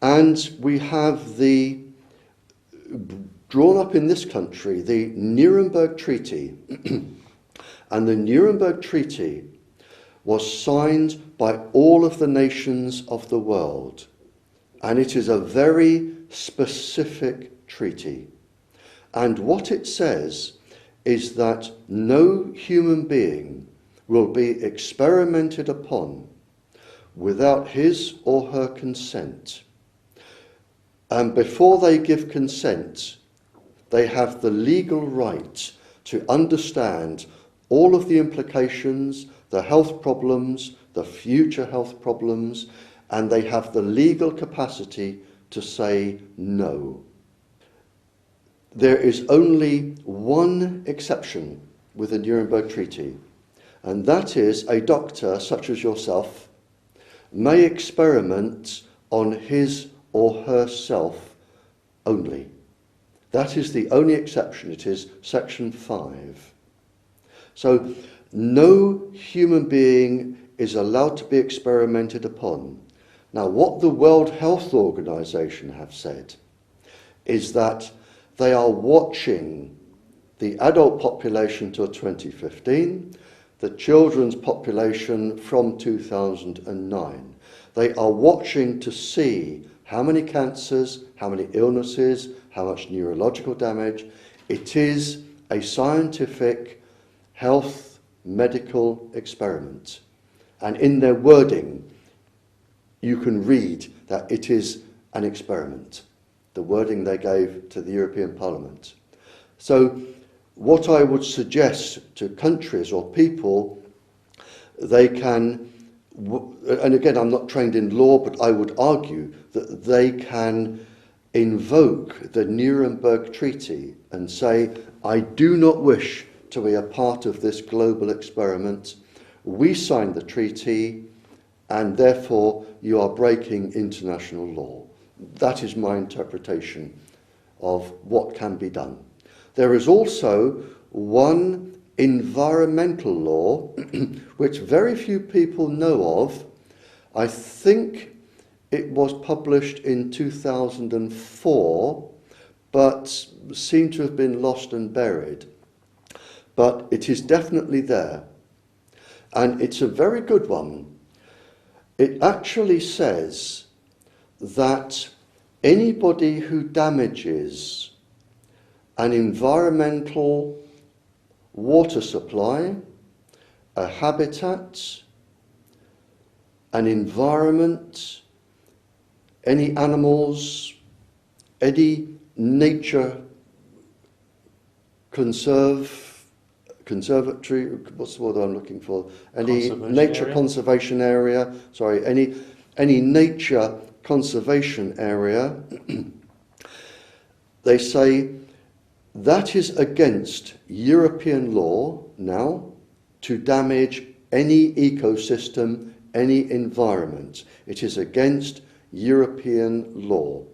And we have drawn up in this country, the Nuremberg Treaty. And the Nuremberg Treaty was signed by all of the nations of the world. And it is a very specific treaty. And what it says is that no human being will be experimented upon without his or her consent. And before they give consent, they have the legal right to understand all of the implications, the health problems, the future health problems, and they have the legal capacity to say no. There is only one exception with the Nuremberg Treaty, and that is a doctor such as yourself may experiment on his or herself only. That is the only exception. It is section 5. So no human being is allowed to be experimented upon. Now, what the World Health Organization have said is that they are watching the adult population till 2015, the children's population from 2009. They are watching to see how many cancers, how many illnesses, how much neurological damage. It is a scientific health medical experiment. And in their wording, you can read that it is an experiment, the wording they gave to the European Parliament. So what I would suggest to countries or people, they can, and again, I'm not trained in law, but I would argue that they can invoke the Nuremberg Treaty and say, I do not wish to be a part of this global experiment. We signed the treaty, and therefore you are breaking international law. That is my interpretation of what can be done. There is also one environmental law which very few people know of. I think it was published in 2004, but seemed to have been lost and buried. But it is definitely there. And it's a very good one. It actually says that anybody who damages an environmental water supply, a habitat, an environment, any animals, any nature conservatory, what's the word I'm looking for? Any nature conservation area, sorry, any nature conservation area, they say that is against European law now to damage any ecosystem, any environment. It is against European law.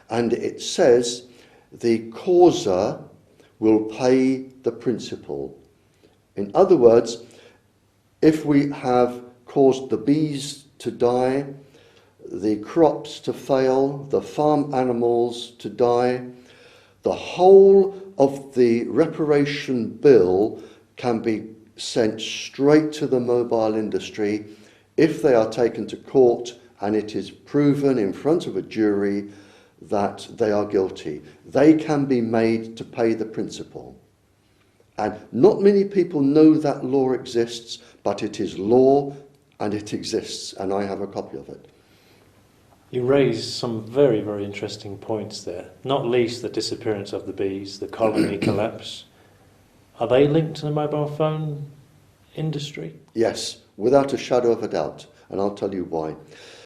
And it says the causer will pay the principal. In other words, if we have caused the bees to die, the crops to fail, the farm animals to die, the whole of the reparation bill can be sent straight to the mobile industry if they are taken to court and it is proven in front of a jury that they are guilty. They can be made to pay the principal. And not many people know that law exists, but it is law and it exists, and I have a copy of it. You raised some very, very interesting points there, not least the disappearance of the bees, the colony collapse. Are they linked to the mobile phone industry? Yes, without a shadow of a doubt, and I'll tell you why.